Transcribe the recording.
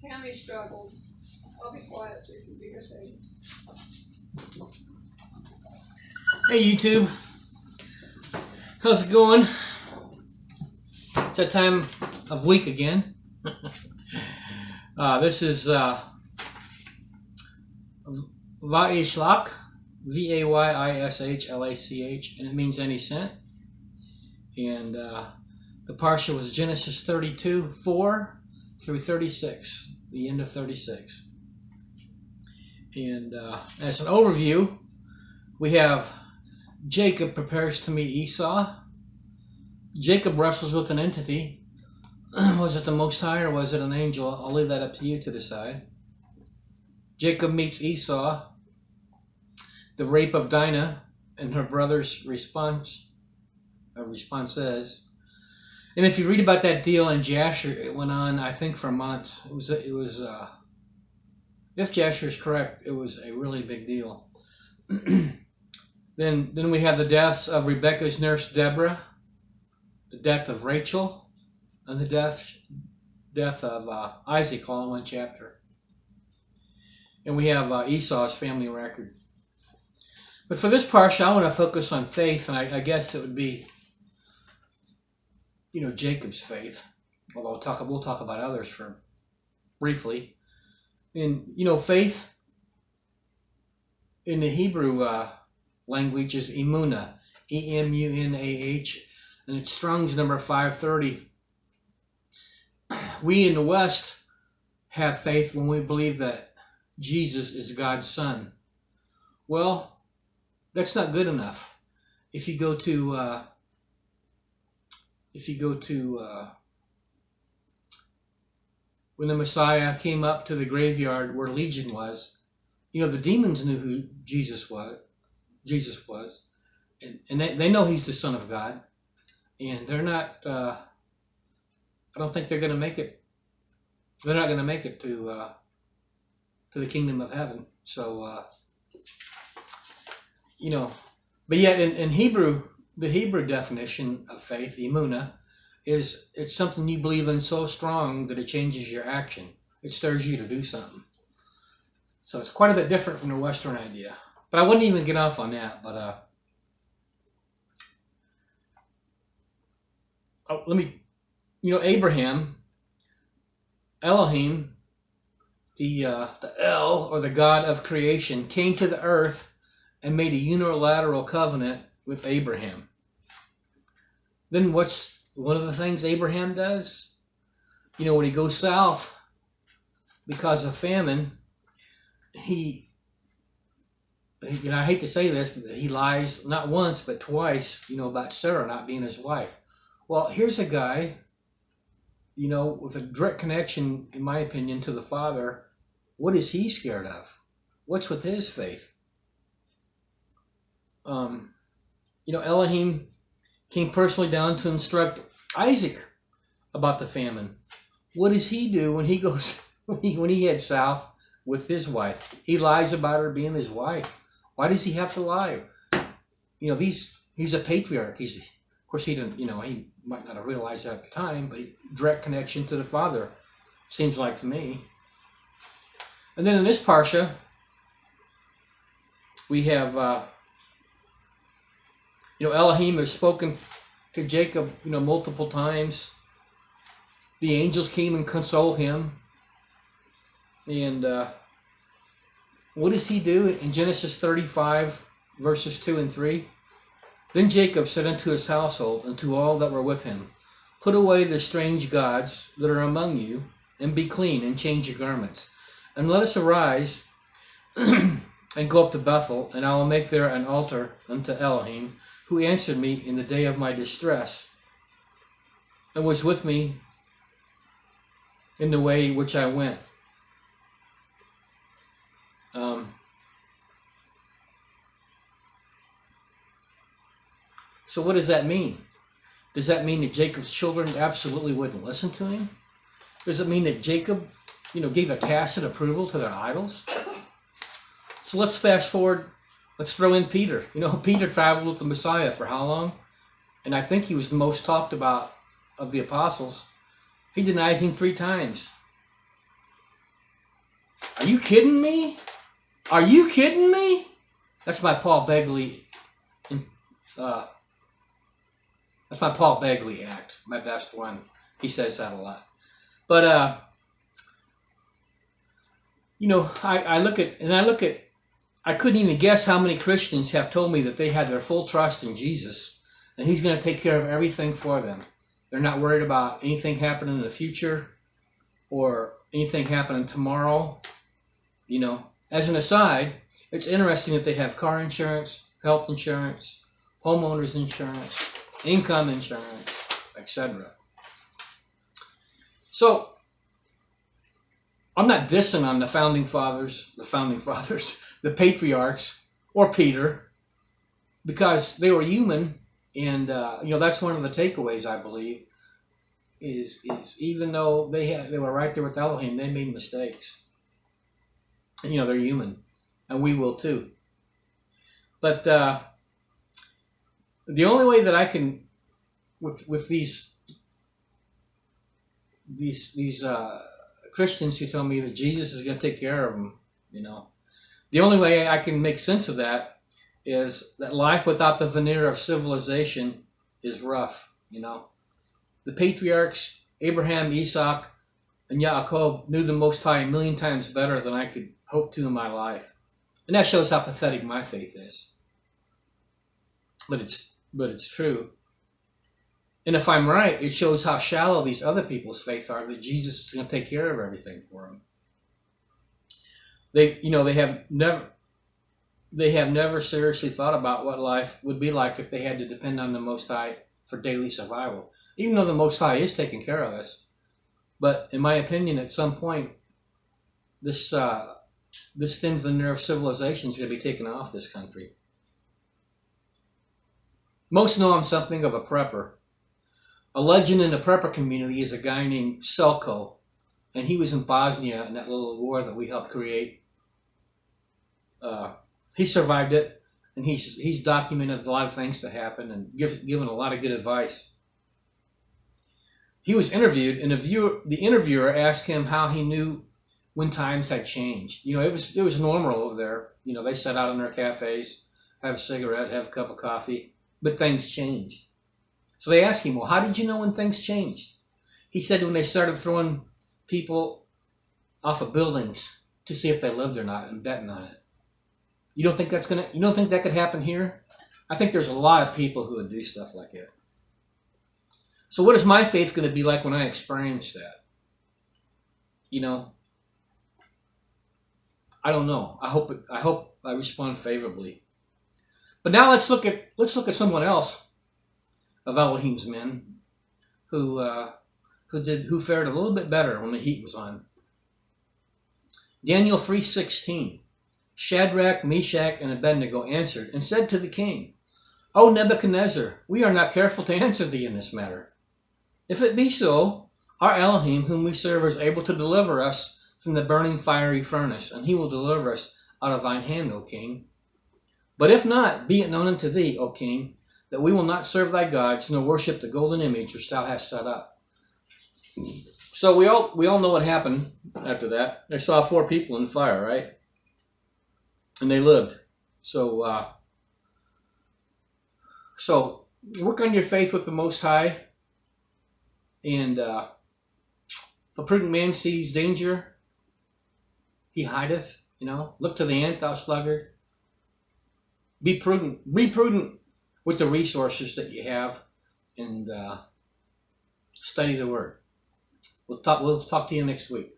Tammy struggled. I'll be quiet so you can do your thing. Hey YouTube, how's it going? It's that time of week again. This is Vayishlach, Vayishlach, and it means any scent. And the parsha was Genesis 32:4 through 36, the end of 36. And as an overview, we have Jacob prepares to meet Esau. Jacob wrestles with an entity. Was it the Most High or was it an angel? I'll leave that up to you to decide. Jacob meets Esau. The rape of Dinah and her brother's responses. And if you read about that deal in Jasher, it went on, I think, for months. It was if Jasher is correct, it was a really big deal. Then we have the deaths of Rebekah's nurse Deborah, the death of Rachel, and the death of Isaac, all in one chapter. And we have Esau's family record. But for this parsha, I want to focus on faith, and I guess it would be, Jacob's faith. Although we'll talk about others briefly. And faith in the Hebrew language is emunah, E-M-U-N-A-H, and it's Strong's number 530. We in the West have faith when we believe that Jesus is God's Son. Well, that's not good enough. If you go to when the Messiah came up to the graveyard where Legion was, the demons knew who Jesus was. And they know he's the Son of God. And they're not, I don't think they're going to make it. They're not going to make it to the kingdom of heaven. So, but yet in Hebrew, the Hebrew definition of faith, emunah, is it's something you believe in so strong that it changes your action. It stirs you to do something. So it's quite a bit different from the Western idea. But I wouldn't even get off on that. But Abraham, Elohim, the El, or the God of creation, came to the earth and made a unilateral covenant with Abraham. Then what's one of the things Abraham does? When he goes south because of famine, I hate to say this, but he lies not once but twice, about Sarah not being his wife. Well, here's a guy, with a direct connection, in my opinion, to the Father. What is he scared of? What's with his faith? Elohim came personally down to instruct Isaac about the famine. What does he do when he goes when he heads south with his wife? He lies about her being his wife. Why does he have to lie? He's a patriarch. Of course, he didn't. He might not have realized that at the time, but direct connection to the Father, seems like to me. And then in this parsha, we have. Elohim has spoken to Jacob, multiple times. The angels came and consoled him. And what does he do in Genesis 35, verses 2 and 3? Then Jacob said unto his household and to all that were with him, put away the strange gods that are among you, and be clean, and change your garments. And let us arise and go up to Bethel, and I will make there an altar unto Elohim, who answered me in the day of my distress, and was with me in the way which I went. So what does that mean? Does that mean that Jacob's children absolutely wouldn't listen to him? Does it mean that Jacob, gave a tacit approval to their idols? So let's fast forward. Let's throw in Peter. Peter traveled with the Messiah for how long? And I think he was the most talked about of the apostles. He denies him 3 times. Are you kidding me? Are you kidding me? That's my Paul Begley. That's my Paul Begley act. My best one. He says that a lot. But you know, I look at. I couldn't even guess how many Christians have told me that they had their full trust in Jesus, and He's going to take care of everything for them. They're not worried about anything happening in the future or anything happening tomorrow. You know, as an aside, it's interesting that they have car insurance, health insurance, homeowners insurance, income insurance, etc. So, I'm not dissing on the founding fathers, the patriarchs, or Peter, because they were human, and you know, that's one of the takeaways, I believe, is even though they were right there with Elohim, they made mistakes. And, you know, they're human, and we will too. But the only way that I can, with these Christians who tell me that Jesus is going to take care of them, you know, the only way I can make sense of that is that life without the veneer of civilization is rough, you know. The patriarchs, Abraham, Isaac, and Yaakov, knew the Most High a million times better than I could hope to in my life. And that shows how pathetic my faith is. But it's true. And if I'm right, it shows how shallow these other people's faith are, that Jesus is going to take care of everything for them. They have never seriously thought about what life would be like if they had to depend on the Most High for daily survival. Even though the Most High is taking care of us. But in my opinion, at some point, this thin veneer of civilization is going to be taken off this country. Most know I'm something of a prepper. A legend in the prepper community is a guy named Selko, and he was in Bosnia in that little war that we helped create. He survived it, and he's documented a lot of things that happened and given a lot of good advice. He was interviewed, and the interviewer asked him how he knew when times had changed. You know, it was normal over there. You know, they sat out in their cafes, have a cigarette, have a cup of coffee, but things changed. So they asked him, well, how did you know when things changed? He said when they started throwing people off of buildings to see if they lived or not and betting on it. You don't think that could happen here? I think there's a lot of people who would do stuff like that. So what is my faith going to be like when I experience that? You know, I don't know. I hope I respond favorably. But now let's look at someone else of Elohim's men who fared a little bit better when the heat was on. Daniel 3:16. Shadrach, Meshach, and Abednego answered and said to the king, O Nebuchadnezzar, we are not careful to answer thee in this matter. If it be so, our Elohim, whom we serve, is able to deliver us from the burning fiery furnace, and he will deliver us out of thine hand, O king. But if not, be it known unto thee, O king, that we will not serve thy gods, nor worship the golden image which thou hast set up. So we all know what happened after that. They saw 4 people in fire, right? And they lived. So work on your faith with the Most High. And if a prudent man sees danger, he hideth. You know, look to the ant, thou sluggard. Be prudent. Be prudent with the resources that you have, and study the Word. We'll talk to you next week.